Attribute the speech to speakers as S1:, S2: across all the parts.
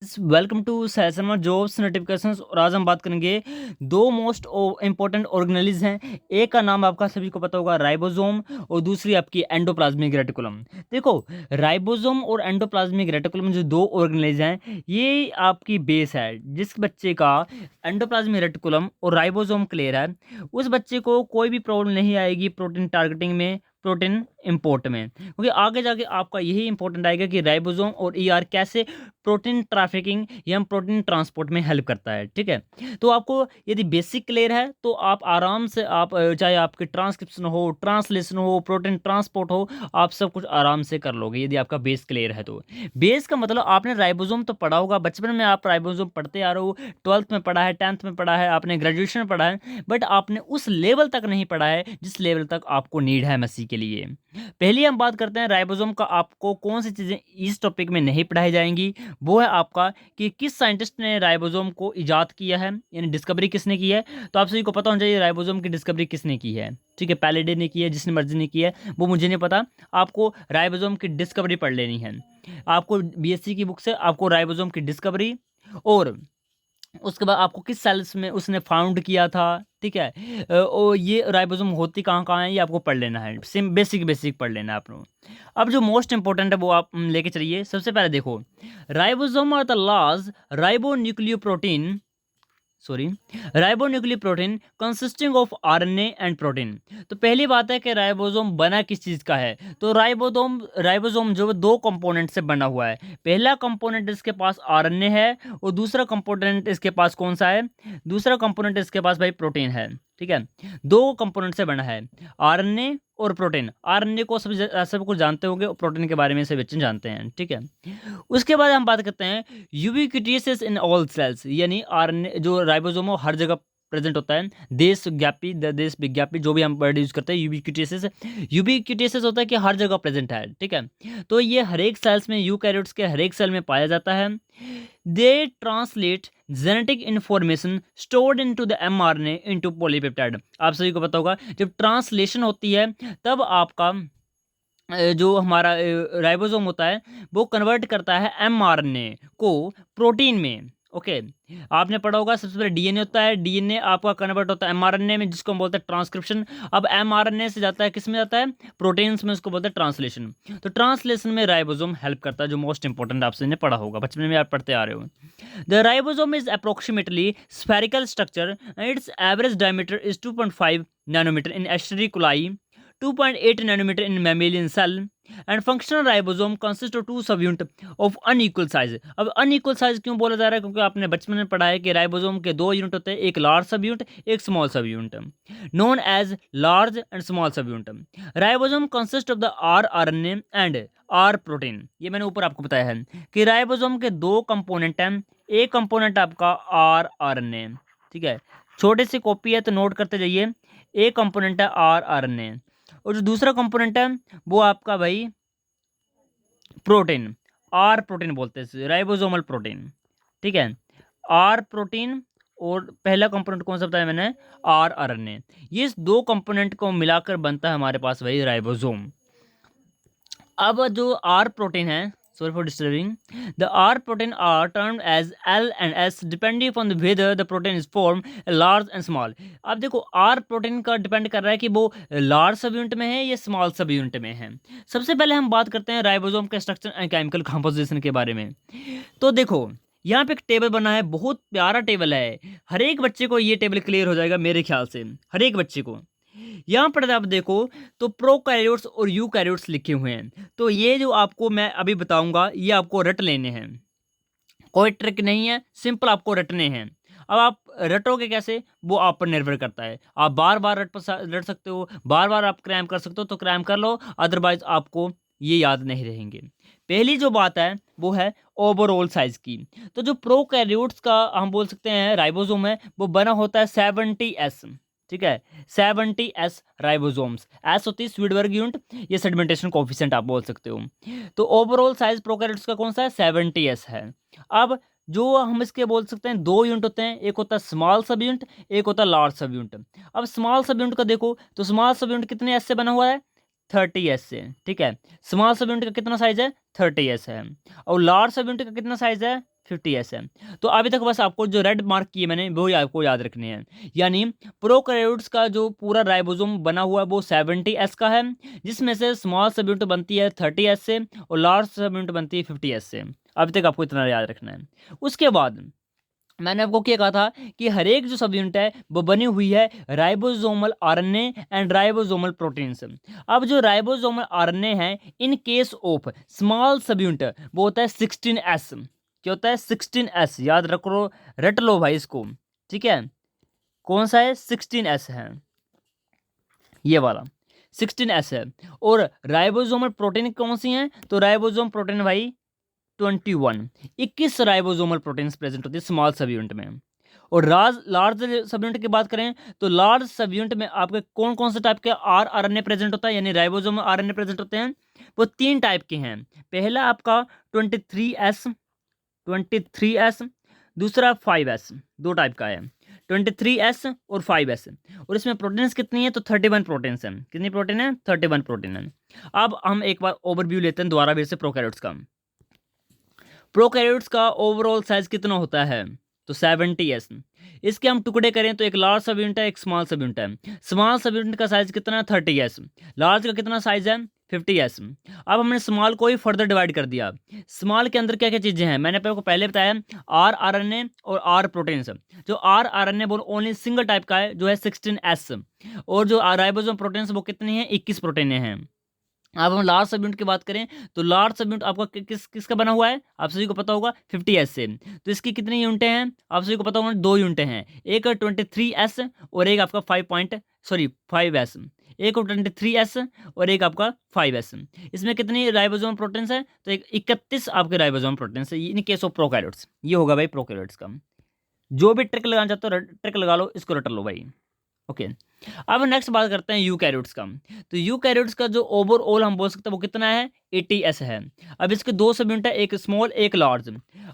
S1: Welcome to Sasaram jobs notifications. और आज हम बात करेंगे दो मोस्ट इंपॉर्टेंट ऑर्गेनेलिज हैं। एक का नाम आपका सभी को पता होगा राइबोसोम, और दूसरी आपकी एंडोप्लाज्मिक रेटिकुलम। देखो, राइबोसोम और एंडोप्लाज्मिक रेटिकुलम जो दो ऑर्गेनेलिज हैं, ये आपकी बेस है। जिस बच्चे का एंडोप्लाज्मिक रेटिकुलम और राइबोसोम क्लियर है, उस बच्चे को कोई भी प्रॉब्लम नहीं आएगी प्रोटीन टारगेटिंग में, प्रोटीन इंपोर्ट में, क्योंकि आगे जाके आपका यही इंपॉर्टेंट आएगा कि राइबोसोम और ईआर कैसे प्रोटीन ट्रैफिकिंग या प्रोटीन ट्रांसपोर्ट में हेल्प करता है। ठीक है, तो आपको यदि बेसिक क्लियर है तो आप आराम से चाहे आपके ट्रांसक्रिप्शन हो, ट्रांसलेशन हो, प्रोटीन ट्रांसपोर्ट हो, आप सब कुछ आराम से कर लोगे यदि आपका बेस क्लियर है तो। बेस का मतलब आपने राइबोसोम तो पढ़ा होगा, बचपन में आप राइबोसोम पढ़ते आ रहे हो, 12th में पढ़ा है, 10th में पढ़ा है, आपने ग्रेजुएशन में पढ़ा है, बट आपने उस लेवल तक नहीं पढ़ा है जिस लेवल तक आपको नीड है एमएससी के लिए। पहली हम बात करते हैं राइबोसोम का, आपको कौन सी चीज़ें इस टॉपिक में नहीं पढ़ाई जाएंगी। वो है आपका कि किस साइंटिस्ट ने राइबोसोम को इजाद किया है, यानी डिस्कवरी किसने की है। तो आप सभी को पता होना चाहिए राइबोसोम की डिस्कवरी किसने की है। ठीक है, पैलेडे ने की है, जिसने मर्जी ने की है वो मुझे नहीं पता। आपको राइबोसोम की डिस्कवरी पढ़ लेनी है। आपको बीएससी की बुक से आपको राइबोसोम की डिस्कवरी, और उसके बाद आपको किस सेल्स में उसने फाउंड किया था। ठीक है, और ये राइबोसोम होती कहाँ कहाँ है ये आपको पढ़ लेना है। सिम बेसिक बेसिक पढ़ लेना है आप लोग। अब जो मोस्ट इंपॉर्टेंट है वो आप लेके चलिए। सबसे पहले देखो, ribosome are the large ribo nucleoprotein, sorry, ribonucleoprotein consisting of RNA and protein. तो पहली बात है कि राइबोसोम बना किस चीज़ का है। तो राइबोसोम जो दो कंपोनेंट से बना हुआ है। पहला कंपोनेंट इसके पास आरएनए है, और दूसरा कंपोनेंट इसके पास कौन सा है, दूसरा कंपोनेंट इसके पास भाई प्रोटीन है। ठीक है, दो कंपोनेंट से बना है, आरएनए और प्रोटीन। आरएनए को सब कुछ जानते होंगे, और प्रोटीन के बारे में से बच्चे जानते हैं। ठीक है, उसके बाद हम बात करते हैं यूबिक्विटस इन ऑल सेल्स, यानी आरएनए जो राइबोसोम हर जगह प्रेजेंट होता है। देश व्यापी, देश विज्ञापी, जो भी हम वर्ड यूज करते हैं, यूबिक्विटस। यूबिक्विटस होता है कि हर जगह प्रेजेंट है। ठीक है, तो ये हर एक सेल्स में, यूकैरियोट्स के हर एक सेल में पाया जाता है। They translate genetic information stored into the mRNA into polypeptide. आप सभी को पता होगा जब ट्रांसलेशन होती है तब आपका जो हमारा राइबोसोम होता है वो कन्वर्ट करता है एमआरएनए को प्रोटीन में। ओके, आपने पढ़ा होगा सबसे पहले डीएनए होता है, डीएनए आपका कन्वर्ट होता है एमआरएनए में, जिसको हम बोलते हैं ट्रांसक्रिप्शन। अब एमआरएनए से जाता है किस में जाता है, प्रोटीन्स में, उसको बोलते हैं ट्रांसलेशन। तो ट्रांसलेशन में राइबोसोम हेल्प करता है, जो मोस्ट इंपॉर्टेंट आपने पढ़ा होगा, बचपन में आप पढ़ते आ रहे हो। The ribosome is approximately spherical structure and its average diameter is 2.5 nanometer in Escherichia, 2.8 nanometer in mammalian cell, and functional ribosome consists of two subunit of unequal size। अब अनइक्वल साइज क्यों बोला जा रहा है, क्योंकि आपने बचपन में पढ़ा है कि राइबोसोम के दो यूनिट होते हैं, एक लार्ज सब यूनिट, एक small sub unit, known as large and small sub unit. Ribosome consist of the R RNA and R protein. ये मैंने ऊपर आपको बताया है कि राइबोसोम के दो कंपोनेंट हैं। एक कंपोनेंट आपका आर आरएनए, ठीक है, छोटे सी कॉपी है तो नोट करते जाइए। एक कंपोनेंट है आर आरएनए, और जो दूसरा कंपोनेंट है वो आपका भाई प्रोटीन, आर प्रोटीन बोलते हैं, राइबोसोमल प्रोटीन। ठीक है, आर प्रोटीन, और पहला कंपोनेंट कौन सा बताया मैंने, आर आरएनए। ये इस दो कंपोनेंट को मिलाकर बनता है हमारे पास वही राइबोसोम। अब जो आर प्रोटीन है, sorry for disturbing, the R protein are termed as L and S depending upon whether the protein is formed large and small। अब देखो R प्रोटीन का डिपेंड कर रहा है कि वो लार्ज सब यूनिट में है या स्मॉल सब यूनिट में है। सबसे पहले हम बात करते हैं राइबोसोम के स्ट्रक्चर एंड केमिकल कंपोजिशन के बारे में। तो देखो, यहाँ पे एक टेबल बना है, बहुत प्यारा टेबल है। हर एक बच्चे को ये टेबल क्लियर हो जाएगा मेरे ख्याल से, हर एक बच्चे को। यहाँ पर आप देखो तो प्रोकैरियोट्स और यूकैरियोट्स लिखे हुए हैं। तो ये जो आपको मैं अभी बताऊंगा ये आपको रट लेने हैं, कोई ट्रिक नहीं है, सिंपल आपको रटने हैं। अब आप रटोगे कैसे वो आप पर निर्भर करता है। आप बार बार रट सकते हो, बार बार आप क्रैम कर सकते हो तो क्रैम कर लो, अदरवाइज आपको ये याद नहीं रहेंगे। पहली जो बात है वो है ओवरऑल साइज की। तो जो प्रोकैरियोट्स का हम बोल सकते हैं राइबोसोम है, वो बना होता है 70S। ठीक है, 70S राइबोसोम्स। एस होती है स्वीडबर्ग यूनिट, ये सेडिमेंटेशन कोफिशिएंट आप बोल सकते हो। तो ओवरऑल साइज प्रोकैरियोट्स का कौन सा है, 70S है। अब जो हम इसके बोल सकते हैं दो यूनिट होते हैं, एक होता है स्मॉल सब यूनिट, एक होता है लार्ज सब यूनिट। अब स्मॉल सब यूनिट का देखो तो स्मॉल सब यूनिट कितने एस से बना हुआ है, 30S से। ठीक है, स्मॉल सब यूनिट का कितना साइज है, 30S है। और लार्ज सब यूनिट का कितना साइज है, 50s है। तो अभी तक बस आपको जो रेड मार्क किए मैंने वो आपको याद रखने हैं। यानी प्रोकैरियोट्स का जो पूरा राइबोसोम बना हुआ है वो 70s का है, जिसमें से स्मॉल सब यूनिट बनती है 30s से और लार्ज सब यूनिट बनती है 50s से। अभी तक आपको इतना याद रखना है। उसके बाद मैंने आपको क्या कहा था कि हर एक जो सब यूनिट है वो बनी हुई है ribosomal RNA and ribosomal protein से। अब जो राइबोसोमल आरएनए है in case of small sub unit वो होता है 16s। क्या होता है? 16s। याद रखो, रट लो भाई इसको, ठीक है। कौन सा है? 16s है, ये वाला 16s है। और राइबोसोमल प्रोटीन कौन सी हैं? तो राइबोसोम प्रोटीन भाई 21 राइबोसोमल प्रोटीन्स प्रेजेंट होती है स्मॉल सब यूनिट में। और लार्ज सब यूनिट की बात करें तो लार्ज सब यूनिट में आपके कौन कौन से टाइप के आरएनए प्रेजेंट होता है, यानी राइबोसोमल आरएनए प्रेजेंट होते हैं। वो 3 टाइप के हैं। पहला आपका 23s, दूसरा 5s। 2 टाइप का है, 23s और 5s। और इसमें प्रोटीन्स कितनी है? तो 31 प्रोटीन्स हैं। कितनी प्रोटीन है? 31 प्रोटीन है। अब हम एक बार ओवरव्यू लेते हैं दोबारा फिर से प्रोकैरियोट्स का। प्रोकैरियोट्स का ओवरऑल साइज कितना होता है? तो 70s। इसके हम टुकड़े करें तो एक लार्ज सब यूनिट है, एक स्मॉल सब यूनिट है। स्मॉल सब यूनिट का साइज कितना है? 30s। लार्ज का कितना साइज है? 50s। अब हमने स्मॉल को ही फर्दर डिवाइड कर दिया। स्मॉल के अंदर क्या क्या चीज़ें हैं मैंने आपको पहले बताया, आरएनए और आर प्रोटीन्स। जो आरएनए वो ओनली सिंगल टाइप का है जो है 16s। और जो राइबोसोम प्रोटीन्स वो कितनी है? 21 प्रोटीनें हैं। अब हम लार्ज सब यूनिट की बात करें तो लार्ज सब यूनिट आपका किसका बना हुआ है? आप सभी को पता होगा 50s से। तो इसकी कितनी यूनिटें हैं? आप सभी को पता होगा 2 यूनिटें हैं, एक 23s और एक आपका 5s। एक 23s और एक आपका 5s। इसमें कितनी राइबोसोम प्रोटीन्स है? तो एक 31 आपके राइबोसोम प्रोटीन्स है इन केस ऑफ प्रोकैरियोट्स। ये होगा भाई प्रोकैरियोट्स का। जो भी ट्रिक लगाना चाहते हो ट्रिक लगा लो, इसको रट लो भाई। ओके। अब नेक्स्ट बात करते हैं यूकैरियोट्स का। तो यूकैरियोट्स का जो ओवरऑल हम बोल सकते हैं वो कितना है? 80s है। अब इसके 2 सब यूनिट है, एक स्मॉल एक लार्ज।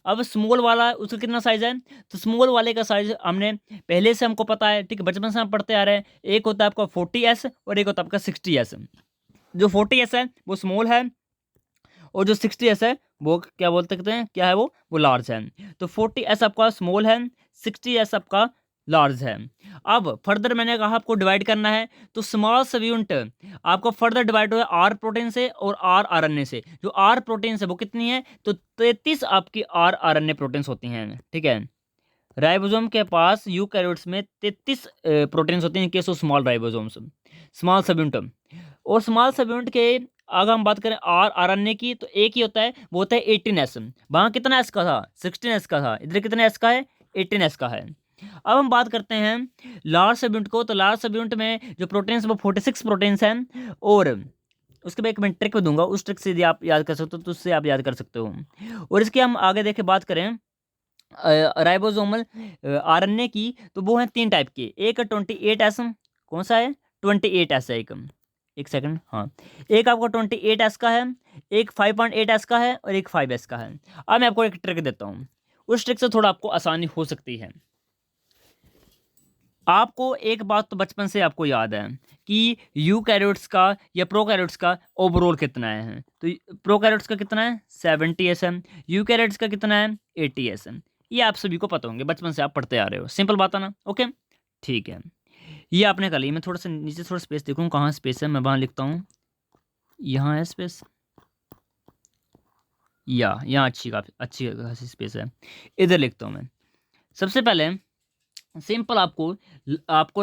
S1: अब स्मॉल वाला उसका कितना साइज है? तो स्मॉल वाले का साइज हमने पहले से हमको पता है, ठीक है, बचपन से हम पढ़ते आ रहे हैं। एक होता है आपका 40s और एक होता है आपका 60s। जो 40s है वो स्मॉल है और जो 60s है वो क्या बोल सकते हैं, क्या है वो लार्ज है। तो 40s आपका स्मॉल है, 60s आपका लार्ज है। अब फर्दर मैंने कहा आपको डिवाइड करना है तो स्मॉल सब यूनिट आपको फर्दर डिवाइड हुआ आर प्रोटीन से और आर आरएनए से। जो आर प्रोटीन है वो कितनी है? तो 33 आपकी आर आरएनए प्रोटीन्स होती हैं, ठीक है। राइबोसोम के पास यूकैरियोट्स में 33 प्रोटीन्स होती हैं case of small ribosomes, small sub unit. और स्मॉल सब यूनिट के अगर हम बात करें आर आरएनए की तो एक ही होता है, वो होता है 18s। वहाँ कितना एस का था? 16s का था। इधर कितने एस का है? 18s का है। अब हम बात करते हैं लार्ज सब यूनिट को। तो लार्ज सब यूनिट में जो प्रोटीन्स वो 46 प्रोटीन्स हैं। और उसके बाद एक मैं ट्रिक दूंगा, उस ट्रिक से यदि आप याद कर सकते हो तो उससे आप याद कर सकते हो। और इसकी हम आगे देखे बात करें राइबोसोमल आरएनए की तो वो हैं 3 टाइप के। एक 28s। कौन सा है? 28s है। एक सेकंड, हाँ। एक आपको 28s का है, एक 5.8s का है और एक 5s का है। अब मैं आपको एक ट्रिक देता हूँ, उस ट्रिक से थोड़ा आपको आसानी हो सकती है। आपको एक बात तो बचपन से आपको याद है कि यूकैरियोट्स का या प्रोकैरियोट्स का ओवरऑल कितना है। तो प्रोकैरियोट्स का कितना है? 70s है। यूकैरियोट्स का कितना है? 80s है। ये आप सभी को पता होंगे, बचपन से आप पढ़ते आ रहे हो। सिंपल बात है ना? ओके, ठीक है। ये आपने कर ली। मैं थोड़ा सा नीचे थोड़ा स्पेस देखूँ, कहाँ स्पेस है, मैं वहाँ लिखता हूँ। यहाँ है स्पेस, या यहाँ अच्छी खासी स्पेस है, इधर लिखता हूँ मैं। सबसे पहले सिंपल आपको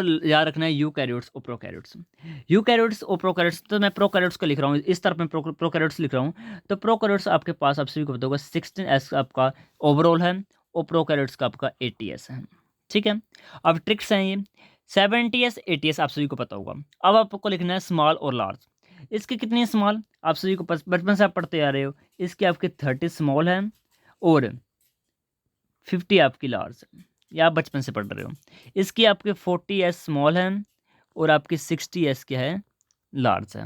S1: याद रखना है यूकैरियोट्स और प्रोकैरियोट्स। यूकैरियोट्स और प्रोकैरियोट्स, तो मैं प्रोकैरियोट्स को लिख रहा हूँ इस तरफ में, प्रोकैरियोट्स लिख रहा हूँ। तो प्रोकैरियोट्स आपके पास आप सभी को पता होगा 16s आपका ओवरऑल है और प्रोकैरियोट्स का आपका 80s है, ठीक है। अब ट्रिक्स हैं ये 70s 80s आप सभी को पता होगा। अब आपको लिखना है स्मॉल और लार्ज। इसके कितनी स्मॉल? आप सभी को बचपन से आप पढ़ते आ रहे हो। इसके आपके 30 स्मॉल है और 50 आपकी लार्ज है, या आप बचपन से पढ़ रहे हो। इसकी आपके 40s स्मॉल है और आपकी 60s क्या है? लार्ज है।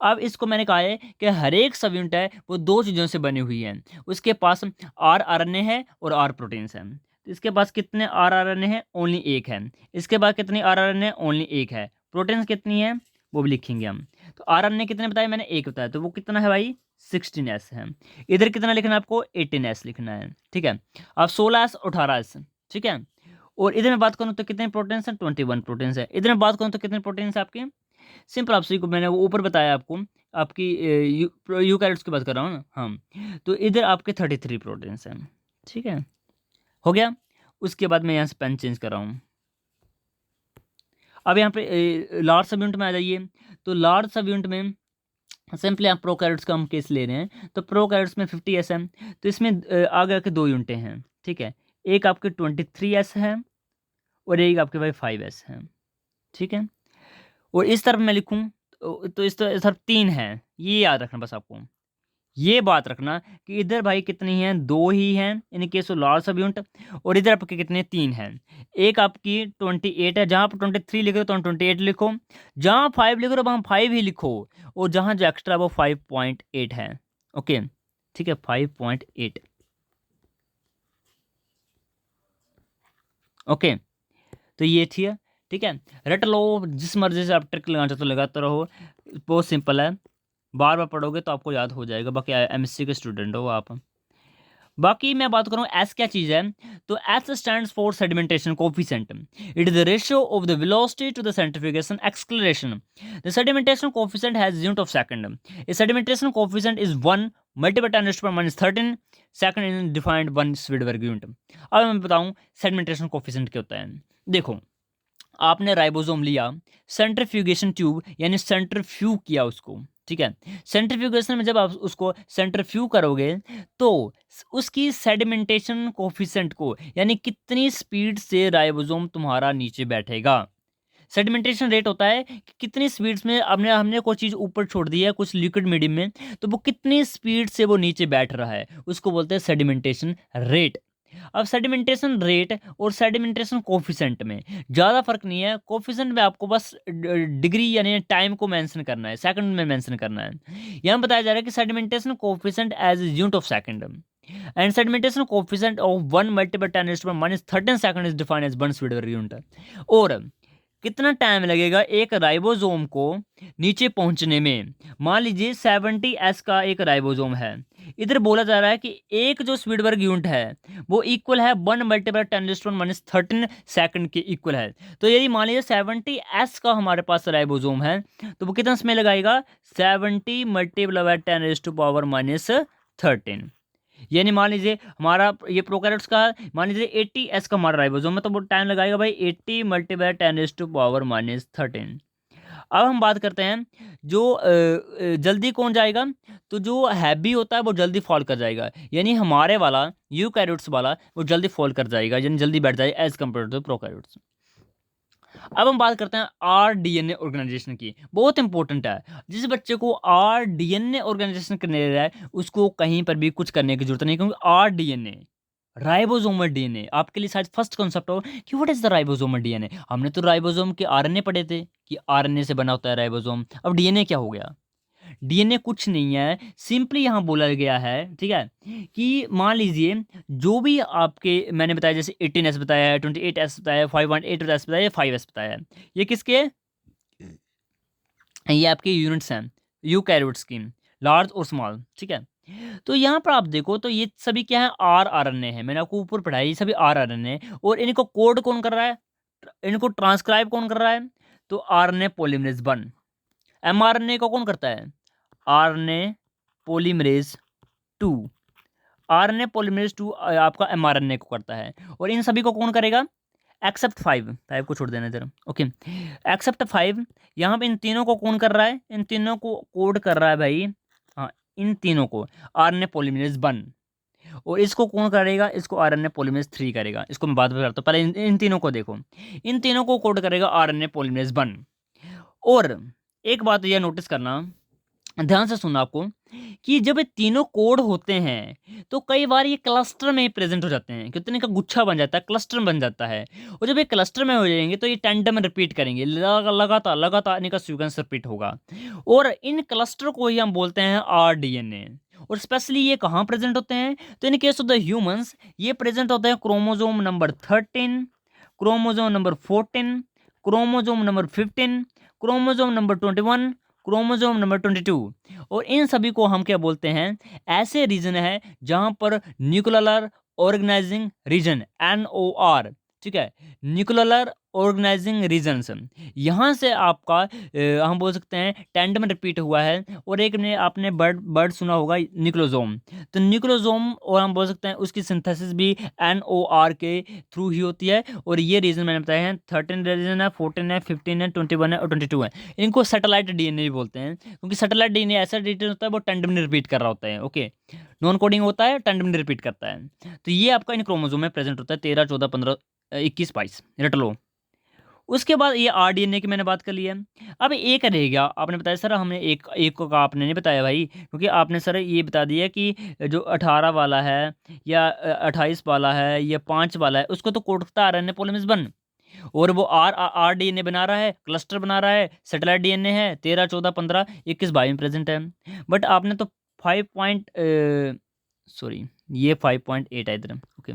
S1: अब इसको मैंने कहा है कि हर एक सब यूनिट है वो 2 चीज़ों से बनी हुई है। उसके पास आर आरएनए है और आर प्रोटीन्स है। तो इसके पास कितने आर आरएनए है? ओनली एक है। इसके पास कितनी आर आरएनए? ओनली एक है। प्रोटीन्स कितनी है? वो भी लिखेंगे हम। तो आरएनए कितने बताए मैंने, एक बताया, तो वो कितना है भाई 16s है। इधर कितना लिखना है आपको 18s लिखना है, ठीक है। अब 16s 18s, ठीक है। और इधर मैं बात करूँ तो कितने प्रोटीन्स हैं, 21 प्रोटीन्स है। इधर मैं बात करूँ तो कितने प्रोटीन्स है आपके, सिंपल आपसे को मैंने वो ऊपर बताया आपको, आपकी यूकैरियोट्स की बात कर रहा हूँ ना, हाँ। तो इधर आपके 33 प्रोटीन्स हैं, ठीक है, हो गया। उसके बाद मैं यहाँ से पेन चेंज कर रहा हूँ। अब यहाँ पे लार्ज सब यूनिट में आ जाइए। तो लार्ज सब यूनिट में सिंपली आप प्रोकैरियोट्स का हम केस ले रहे हैं, तो प्रोकैरियोट्स में 50s है, तो इसमें आगे आके दो यूनिटें हैं, ठीक है। एक आपके 23s है और एक आपके भाई 5s है, ठीक है। और इस तरफ मैं लिखूं तो इस तरफ 3 है, ये याद रखना बस आपको, ये बात रखना कि इधर भाई कितनी हैं, 2 ही हैं इन केस ऑफ लार्ज सब यूनिट, और इधर आपके कितने 3 हैं। एक आपकी 28 है, जहाँ पर 23 लिख रहे हो तो 28 लिखो, जहाँ 5 लिख रहे हो वहाँ 5 ही लिखो, और जहाँ जो एक्स्ट्रा वो 5.8 है, ओके, ठीक है, 5.8, ओके। तो ये थी, ठीक है। रट लो, जिस मर्जी से आप ट्रिक लगाना चाहते हो लगाते रहो, बहुत सिंपल है, बार बार पढ़ोगे तो आपको याद हो जाएगा। बाकी एमएससी के स्टूडेंट हो आप। बाकी मैं बात करूँ एस क्या चीज़ है, तो S stands for sedimentation coefficient. It is the ratio of the velocity to the centrifugation acceleration. The sedimentation coefficient has unit of second. A sedimentation coefficient is 1 multiply 10⁻13 second in defined 1 Svedberg unit. अब मैं बताऊँ sedimentation coefficient क्या होता है। देखो, आपने ribosome लिया, centrifugation tube यानी सेंट्रीफ्यूग किया उसको, ठीक है। सेंट्रीफ्यूगेशन में जब आप उसको सेंट्रीफ्यूग करोगे तो उसकी सेडिमेंटेशन कोफिशिएंट को, यानी कितनी स्पीड से राइबोसोम तुम्हारा नीचे बैठेगा। सेडिमेंटेशन रेट होता है कि कितनी स्पीड्स में हमने हमने कोई चीज़ ऊपर छोड़ दी है कुछ लिक्विड मीडियम में, तो वो कितनी स्पीड से वो नीचे बैठ रहा है, उसको बोलते हैं सेडिमेंटेशन रेट। अब सेडिमेंटेशन रेट और सेडिमेंटेशन कोफिशिएंट में ज़्यादा फर्क नहीं है। कोफिशिएंट में आपको बस डिग्री यानी टाइम को मेंशन करना है, सेकंड में मेंशन करना है। यहाँ बताया जा रहा है कि sedimentation coefficient as unit of second and sedimentation coefficient of 1 multiply 10⁻13 second is defined as 1 speed unit. और कितना टाइम लगेगा एक राइबोसोम को नीचे पहुंचने में। मान लीजिए 70s का एक राइबोसोम है, इधर बोला जा रहा है कि एक जो स्पीडवर्ग यूनिट है वो इक्वल है 1 मल्टीप्लाई 10⁻13 सेकंड के इक्वल है। तो यदि मान लीजिए 70s का हमारे पास राइबोसोम है तो वो कितना समय लगाएगा, 70 मल्टीप्लाई 10⁻13, यानी मान लीजिए हमारा ये प्रोकैरियोट्स का मान लीजिए 80s का हमारा राइबोसोम है, तो वो टाइम लगाएगा भाई 80 मल्टीप्लाई 10⁻13। अब हम बात करते हैं जो जल्दी कौन जाएगा, तो जो हैवी होता है वो जल्दी फॉल कर जाएगा, यानी हमारे वाला यूकैरियोट्स वाला वो जल्दी फॉल कर जाएगा, यानी जल्दी बैठ जाएगा एज कम्पेयर टू प्रोकैरियोट्स। अब हम बात करते हैं आरडीएनए ऑर्गेनाइजेशन की, बहुत इंपॉर्टेंट है। जिस बच्चे को आरडीएनए ऑर्गेनाइजेशन करने रहा है उसको कहीं पर भी कुछ करने की जरूरत नहीं, क्योंकि आरडीएनए राइबोसोमल डीएनए आपके लिए शायद फर्स्ट कॉन्सेप्ट हो कि what is the ribosomal DNA. हमने तो राइबोसोम के आरएनए पढ़े थे कि आरएनए से बना होता है राइबोसोम, अब डीएनए क्या हो गया। डीएनए कुछ नहीं है, सिंपली यहाँ बोला गया है, ठीक है, कि मान लीजिए जो भी आपके मैंने बताया, जैसे 18s बताया है, 28s बताया है, 5.8s बताया है, 5s बताया है, ये किसके, ये आपके यूनिट्स हैं यूकैरियोट्स की, लार्ज और स्मॉल, ठीक है। तो यहाँ पर आप देखो तो ये सभी क्या है, आरएनए है, मैंने आपको ऊपर पढ़ाया ये सभी आरएनए, और इनको कोड कौन कर रहा है, इनको ट्रांसक्राइब कौन कर रहा है, तो आरएनए पॉलीमरेज 1। एमआरएनए को कौन करता है, आरएनए पॉलीमरेज 2। आरएनए पॉलीमरेज 2 आपका एमआरएनए को करता है, और इन सभी को कौन करेगा, एक्सेप्ट 5 को छोड़ देना जरा, ओके, एक्सेप्ट 5। यहाँ पे इन तीनों को कौन कर रहा है, इन तीनों को कोड कर रहा है भाई, हाँ, इन तीनों को आरएनए पॉलीमरेज 1, और इसको कौन करेगा, इसको आरएनए पॉलीमरेज 3 करेगा। इसको मैं बाद में करता हूँ, पहले इन तीनों को देखो, इन तीनों को कोड करेगा आरएनए पॉलीमरेज 1। और एक बात यह नोटिस करना, ध्यान से सुनना आपको, कि जब ये तीनों कोड होते हैं तो कई बार ये क्लस्टर में प्रेजेंट हो जाते हैं, कितने का गुच्छा बन जाता है, क्लस्टर बन जाता है। और जब ये क्लस्टर में हो जाएंगे तो ये टेंडम में रिपीट करेंगे, लगातार लगातार इनका सीक्वेंस रिपीट होगा, और इन क्लस्टर को ही हम बोलते हैं आरडीएनए। और स्पेशली ये कहाँ प्रेजेंट होते हैं, तो in case of the humans ये प्रेजेंट होते हैं chromosome number 13, chromosome number 14, chromosome number 15, chromosome number 21, chromosome number 22। और इन सभी को हम क्या बोलते हैं, ऐसे रीजन है जहां पर न्यूक्लियर ऑर्गेनाइजिंग रीजन NOR, ठीक है, न्यूक्लियर ऑर्गेनाइजिंग रीजन्स, यहाँ से आपका हम बोल सकते हैं टेंडम रिपीट हुआ है। और एक ने आपने बर्ड सुना होगा न्यूक्लोजोम, तो न्यूक्लोजोम और हम बोल सकते हैं उसकी सिंथेसिस भी NOR के थ्रू ही होती है। और ये रीजन मैंने बताया है 13 रीजन है, 14 है, 15 है, 21 है और 22 है। इनको सैटेलाइट DNA भी बोलते हैं, क्योंकि सैटेलाइट DNA ऐसा डिटेल होता है वो टेंडम रिपीट कर रहा होता है। ओके, नॉन कोडिंग होता है, टेंडम रिपीट करता है। तो ये आपका इन क्रोमोसोम में प्रेजेंट होता है 13, 14, 15, 21, 22, रट लो। उसके बाद ये RDNA की मैंने बात कर ली है। अब एक रह गया, आपने बताया सर हमने एक एक को कहा, आपने नहीं बताया भाई, क्योंकि आपने सर ये बता दिया कि जो 18 वाला है या 28 वाला है या 5 वाला है, उसको तो कोड करता RNA पॉलीमरेज 1, और वो RDNA बना रहा है, क्लस्टर बना रहा है, सेटेलाइट DNA है, 13, 14, 15, 21, 22 में प्रेजेंट है। बट आपने तो 5 पॉइंट सॉरी ये 5.8 है इधर। ओके,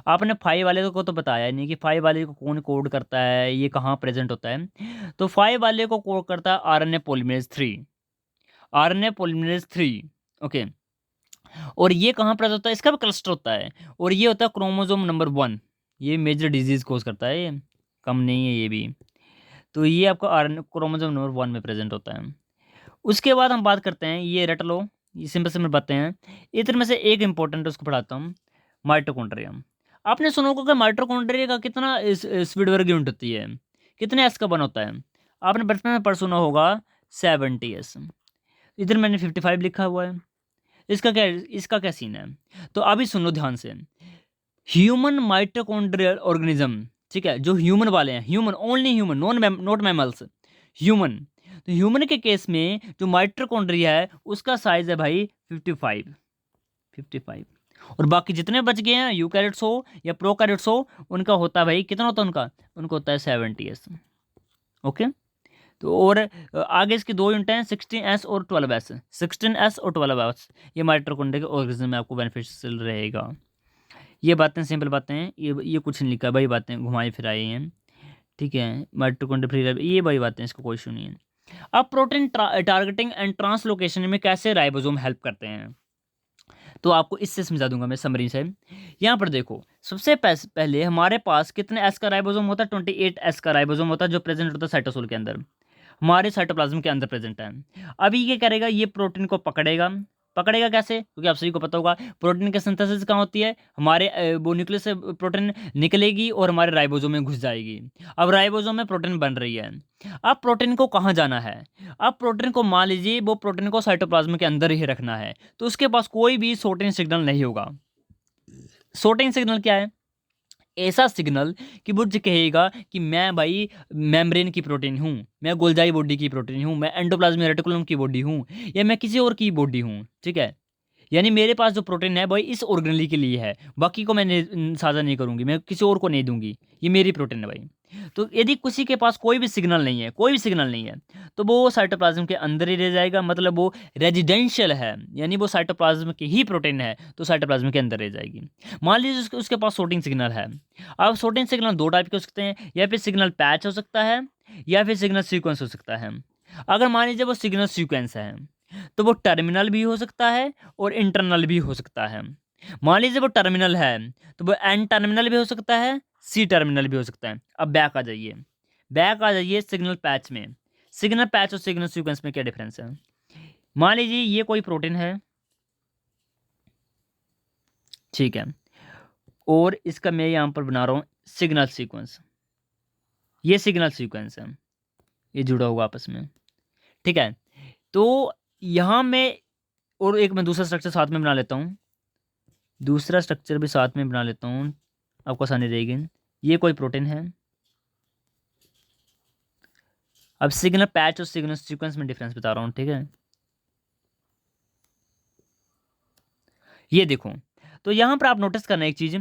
S1: आपने 5 वाले को तो बताया नहीं कि 5 वाले को कौन कोड करता है, ये कहाँ प्रेजेंट होता है। तो 5 वाले को कोड करता है RNA polymerase 3, RNA polymerase 3। Okay, और ये कहाँ प्रेजेंट होता है, इसका भी क्लस्टर होता है, और ये होता है क्रोमोसोम नंबर 1। ये मेजर डिजीज कोज करता है, ये कम नहीं है ये भी। तो ये आपका RNA क्रोमोसोम नंबर 1 में प्रेजेंट होता है। उसके बाद हम बात करते हैं, ये रट लो, ये सिंपल सिंपल बातें हैं। इधर में से एक इंपॉर्टेंट उसको पढ़ाता हूँ, माइटोकॉन्ड्रिया। आपने सुना होगा कि माइटोकॉन्ड्रिया का कितना स्पीड वर्ग यूनिट होती है, कितने S का बन होता है। आपने बचपन में पढ़ सुना होगा 70S। इधर मैंने 55 लिखा हुआ है। इसका क्या सीन है, तो अभी सुनो ध्यान से। ह्यूमन माइटोकॉन्ड्रियल ऑर्गेनिज्म, ठीक है, जो ह्यूमन वाले हैं, human only human, not mammals, human. तो ह्यूमन के केस में जो माइटोकॉन्ड्रिया है उसका साइज है भाई 55। और बाकी जितने बच गए हैं यूकैरियोट्स हो या प्रोकैरियोट्स हो, उनका होता है भाई कितना होता है उनका होता है 70S। ओके, तो और आगे इसकी दो यूनिट हैं 16S और 12S, 16S और 12S। ये माइटोकॉन्ड्रिया के ऑर्गेनिज्म में आपको बेनिफिशियल रहेगा। ये बातें सिंपल बातें हैं, ये कुछ नहीं लिखा भाई, बातें घुमाई फिराई हैं, ठीक है। माइटोकॉन्ड्रिया फ्री ये भाई बातें, इसको कोई इशू नहीं है। अब प्रोटीन टारगेटिंग एंड ट्रांसलोकेशन में कैसे राइबोसोम हेल्प करते हैं, तो आपको इससे समझा दूंगा मैं समरी से। यहाँ पर देखो, सबसे पहले हमारे पास कितने S का राइबोसोम होता है, 28S का राइबोसोम होता है, जो प्रेजेंट होता है साइटोसोल के अंदर, हमारे साइटोप्लाज्म के अंदर प्रेजेंट है। अभी ये करेगा, ये प्रोटीन को पकड़ेगा कैसे, क्योंकि आप सभी को पता होगा प्रोटीन की सिंथेसिस कहाँ होती है, हमारे वो न्यूक्लियस से प्रोटीन निकलेगी और हमारे राइबोसोम में घुस जाएगी। अब राइबोसोम में प्रोटीन बन रही है। अब प्रोटीन को कहाँ जाना है, अब प्रोटीन को मान लीजिए वो प्रोटीन को साइटोप्लाज्म के अंदर ही रखना है, तो उसके पास कोई भी सोर्टिंग सिग्नल नहीं होगा। सोर्टिंग सिग्नल क्या है, ऐसा सिग्नल कि वो जो कहेगा कि मैं भाई मेम्ब्रेन की प्रोटीन हूँ, मैं गोल्जाई बॉडी की प्रोटीन हूँ, मैं एंडोप्लाज्मिक रेटिकुलम की बॉडी हूँ, या मैं किसी और की बॉडी हूँ, ठीक है। यानी मेरे पास जो प्रोटीन है भाई इस ऑर्गेनली के लिए है, बाकी को मैं साझा नहीं करूँगी, मैं किसी और को नहीं दूंगी, ये मेरी प्रोटीन है भाई। तो यदि किसी के पास कोई भी सिग्नल नहीं है, तो वो साइटोप्लाज्म के अंदर ही रह जाएगा, मतलब वो रेजिडेंशियल है, यानी वो साइटोप्लाज्म की ही प्रोटीन है, तो साइटोप्लाज्म के अंदर रह जाएगी। मान लीजिए उसके पास सोर्टिंग सिग्नल है। अब सोर्टिंग सिग्नल दो टाइप के हो सकते हैं, या फिर सिग्नल पैच हो सकता है या फिर सिग्नल सीक्वेंस हो सकता है। अगर मान लीजिए वो सिग्नल सीक्वेंस है, तो वो टर्मिनल भी हो सकता है और इंटरनल भी हो सकता है। मान लीजिए वो टर्मिनल है, तो वो एन टर्मिनल भी हो सकता है, सी टर्मिनल भी हो सकता है। अब बैक आ जाइए सिग्नल पैच में। सिग्नल पैच और सिग्नल सीक्वेंस में क्या डिफरेंस है। मान लीजिए ये कोई प्रोटीन है, ठीक है, और इसका मैं यहाँ पर बना रहा हूँ सिग्नल सीक्वेंस। ये सिग्नल सीक्वेंस है, ये जुड़ा होगा आपस में, ठीक है। तो यहाँ मैं और एक मैं दूसरा स्ट्रक्चर साथ में बना लेता हूँ, दूसरा स्ट्रक्चर भी साथ में बना लेता हूँ, आपको आसानी रहेगी। ये कोई प्रोटीन है। अब सिग्नल पैच और सिग्नल सीक्वेंस में डिफरेंस बता रहा हूँ, ठीक है। ये देखो, तो यहाँ पर आप नोटिस करना एक चीज़,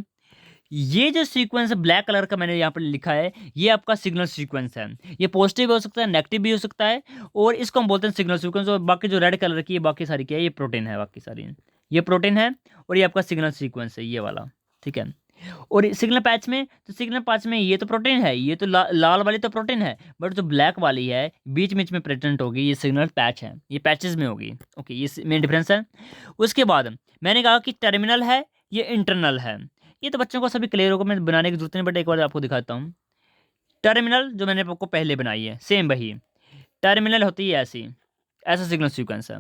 S1: ये जो सीक्वेंस है ब्लैक कलर का मैंने यहाँ पर लिखा है, ये आपका सिग्नल सीक्वेंस है। ये पॉजिटिव भी हो सकता है, नेगेटिव भी हो सकता है, और इसको हम बोलते हैं सिग्नल सीक्वेंस। और बाकी जो रेड कलर की है बाकी सारी क्या है, ये प्रोटीन है, बाकी सारी ये प्रोटीन है, और ये आपका सिग्नल सीक्वेंस है ये वाला, ठीक है। और सिग्नल पैच में, तो सिग्नल पैच में ये तो प्रोटीन है, ये तो लाल वाली तो प्रोटीन है, बट जो ब्लैक वाली है बीच बीच में प्रेजेंट होगी, ये सिग्नल पैच है, ये पैचेस में होगी। ओके, ये मेन डिफरेंस है। उसके बाद मैंने कहा कि टर्मिनल है, ये इंटरनल है। ये तो बच्चों को सभी क्लियर होगा, मैं बनाने की जरूरत नहीं, बट एक बार आपको दिखाता हूँ। टर्मिनल जो मैंने आपको पहले बनाई है सेम वही टर्मिनल होती है, ऐसी ऐसा सिग्नल सीक्वेंस है।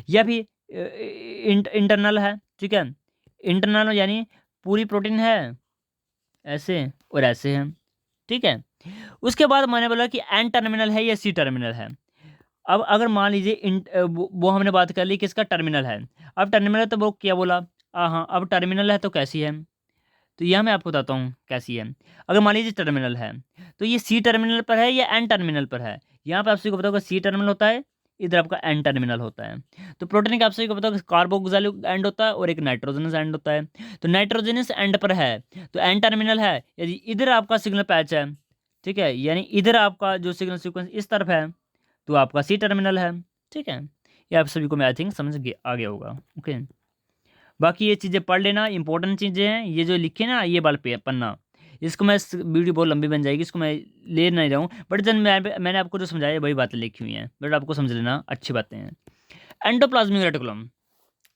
S1: यह भी इंटरनल है, ठीक है। इंटरनल यानी पूरी प्रोटीन है ऐसे और ऐसे है, ठीक है। उसके बाद मैंने बोला कि एन टर्मिनल है या सी टर्मिनल है। अब अगर मान लीजिए वो हमने बात कर ली किसका, टर्मिनल है। अब टर्मिनल है तो वो क्या बोला, हाँ, अब टर्मिनल है तो कैसी है, तो यह मैं आपको बताता हूँ कैसी है। अगर मान लीजिए टर्मिनल है तो ये सी टर्मिनल पर है या एन टर्मिनल पर है। यहाँ पे आप सभी को पता होगा सी टर्मिनल होता है, इधर आपका एन टर्मिनल होता है। तो प्रोटीन का आप सभी को पता होगा कार्बोक्सिलिक एंड होता है और एक नाइट्रोजनस एंड होता है। तो नाइट्रोजनस एंड पर है तो एन टर्मिनल है, यदि इधर आपका सिग्नल पैच है, ठीक है, यानी इधर आपका जो सिग्नल सीक्वेंस इस तरफ है तो आपका सी टर्मिनल है, ठीक है। ये आप सभी को मैं आई थिंक समझ आ गया होगा। ओके, बाकी ये चीज़ें पढ़ लेना, इंपॉर्टेंट चीज़ें हैं। ये जो लिखे ना ये वाला पन्ना, इसको मैं वीडियो बहुत लंबी बन जाएगी, इसको मैं ले नहीं रहा हूँ, बट जब मैंने आपको जो समझाया वही बातें लिखी हुई हैं, बट आपको समझ लेना, अच्छी बातें हैं। एंडोप्लाज्मिक रेटिकुलम,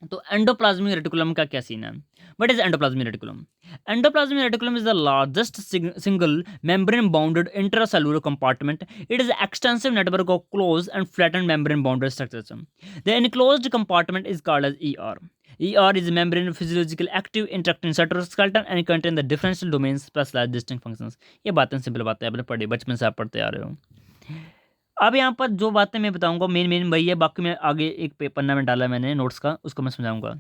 S1: तो एंडोप्लाज्मिक रेटिकुलम का क्या सीन है, what is endoplasmic reticulum? Endoplasmic reticulum is the largest single membrane bounded intracellular compartment. It is an extensive network of closed and flattened membrane bounded structures. The enclosed compartment is called as ER. ER is a membrane physiological active interacting cytoskeleton and contain the differential domains specialized distinct functions. ये बातें simple बातें आपने पढ़ी, बचपन से आप पढ़ते आ रहे हो। अब यहाँ पर जो बातें मैं बताऊंगा मेन वही है, बाकी मैं आगे एक पन्ना में डाला मैंने नोट्स का, उसको मैं समझाऊंगा।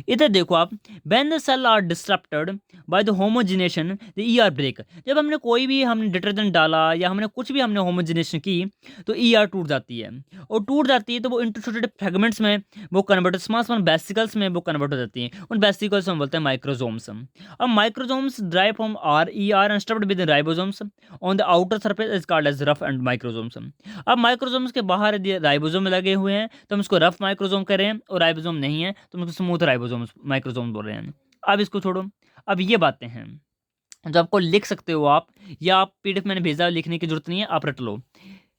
S1: इधर देखो आप, when the cell are disrupted by the homogenation the ER break। जब हमने कोई भी हमने डिटर्जेंट डाला या हमने कुछ भी हमने होमोजिनेशन की तो ER टूट जाती है, और टूट जाती है तो वो इंटू छोटे छोटे फ्रेगमेंट्स में वो कन्वर्ट, स्मॉल स्मॉल वेसिकल्स में वो कन्वर्ट हो जाती हैं। उन वेसिकल्स हम बोलते हैं माइक्रोजोम्स। अब microsomes drive from ER and stuffed with ribosomes on the outer surface is called as rough and microsomes. अब माइक्रोजोम्स के बाहर यदि राइबोसोम लगे हुए हैं तो हम इसको रफ माइक्रोजोम कह रहे हैं, और राइबोसोम नहीं है तो हम इसको स्मूथ राइबोसोम माइक्रोजोम बोल रहे हैं। अब इसको छोड़ो, अब ये बातें हैं जो आपको लिख सकते हो आप, या आप PDF मैंने भेजा, लिखने की जरूरत नहीं है, आप रट लो।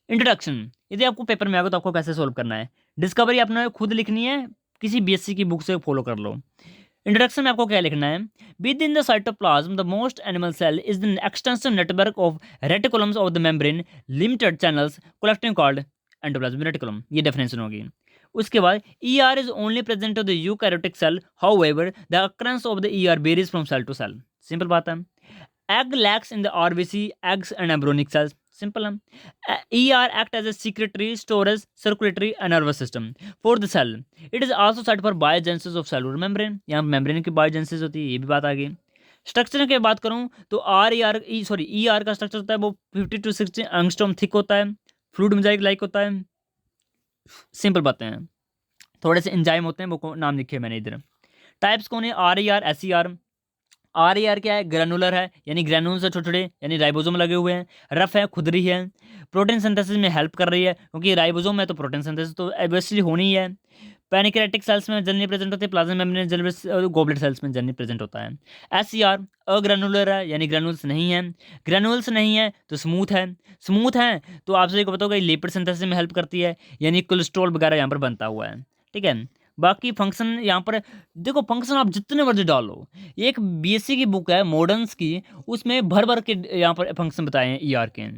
S1: इंट्रोडक्शन, यदि आपको पेपर में आएगा तो आपको कैसे सोल्व करना है। डिस्कवरी आपने खुद लिखनी है, किसी BSc की बुक से फॉलो कर लो। इंट्रोडक्शन में आपको क्या लिखना है, within the cytoplasm the most animal cell is the extensive network of reticulums of the membrane limited channels collecting called endoplasmic reticulum. ये डेफिनेशन होगी। उसके बाद ER is only present to the eukaryotic cell, however the occurrence of the ER varies from cell to cell। Simple बात है। Egg lacks in the RBC, eggs and embryonic cells। Simple है। ER act as a secretory, storage, circulatory and nervous system for the cell। It is also site for biogenesis of cellular membrane। यहाँ membrane की biogenesis होती है, ये भी बात आ गई। Structure की बात करूँ तो ER का स्ट्रक्चर होता है वो 50 to 60 एंगस्ट्रॉम थिक होता है, फ्लूइड मोजाइक लाइक होता है। सिंपल बातें हैं। थोड़े से एंजाइम होते हैं, वो नाम लिखे मैंने इधर। टाइप्स कौन है, RER, SER। RER क्या है, ग्रेनुलर है, यानी ग्रेनुल्स है छोटे छोटे, यानी राइबोसोम लगे हुए हैं। रफ है, खुदरी है, प्रोटीन सिंथेसिस में हेल्प कर रही है, क्योंकि राइबोसोम है तो प्रोटीन सिंथेसिस तो ऑब्वियसली होनी ही है। पैनिक्रेटिक सेल्स में जनरली प्रेजेंट होते हैं, plasma membrane generally goblet cells में जनरली प्रेजेंट होता है। SER अग्रेनुलर है, यानी ग्रेनुल्स नहीं है। ग्रेनुल्स नहीं है तो स्मूथ है, स्मूथ है तो आप सभी को पता होगा लिपिड सिंथेसिस में हेल्प करती है, यानी कोलेस्ट्रॉल वगैरह यहाँ पर बनता हुआ है, ठीक है। बाकी फंक्शन यहाँ पर देखो, फंक्शन आप जितने मर्जी डालो। एक BSc की बुक है मॉडर्न्स की, उसमें भर भर के यहाँ पर फंक्शन बताए हैं ER के।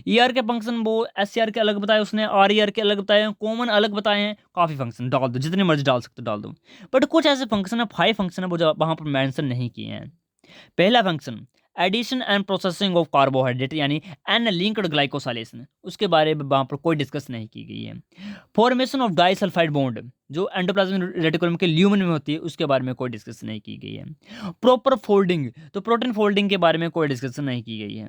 S1: ER के फंक्शन वो SCR के अलग बताए उसने, RER के अलग बताए हैं, कॉमन अलग बताए हैं। काफ़ी फंक्शन डाल दो, जितने मर्जी डाल सकते डाल दो, बट कुछ ऐसे फंक्शन है, 5 फंक्शन है वो जो वहाँ पर मैंसन नहीं किए हैं। पहला function addition and processing of carbohydrate, यानी एन लिंक्ड ग्लाइकोसाइलेशन, उसके बारे में वहाँ पर कोई डिस्कस नहीं की गई है। फॉर्मेशन ऑफ डाइसल्फाइड बॉन्ड जो एंडोप्लाज्मिक रेटिकुलम के ल्यूमन में होती है, उसके बारे में कोई डिस्कस नहीं की गई है। प्रॉपर फोल्डिंग, तो प्रोटीन फोल्डिंग के बारे में कोई डिस्कशन नहीं की गई है।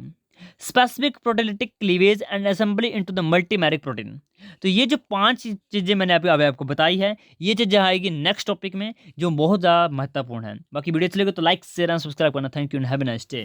S1: Specific proteolytic cleavage and assembly into the multimeric protein, तो ये जो 5 चीज़ें मैंने अभी आपको बताई है, ये चीज़ें आएगी नेक्स्ट टॉपिक में जो बहुत ज़्यादा महत्वपूर्ण है। बाकी वीडियो चलेगा तो लाइक शेयर एंड सब्सक्राइब करना। Thank you and have a nice day.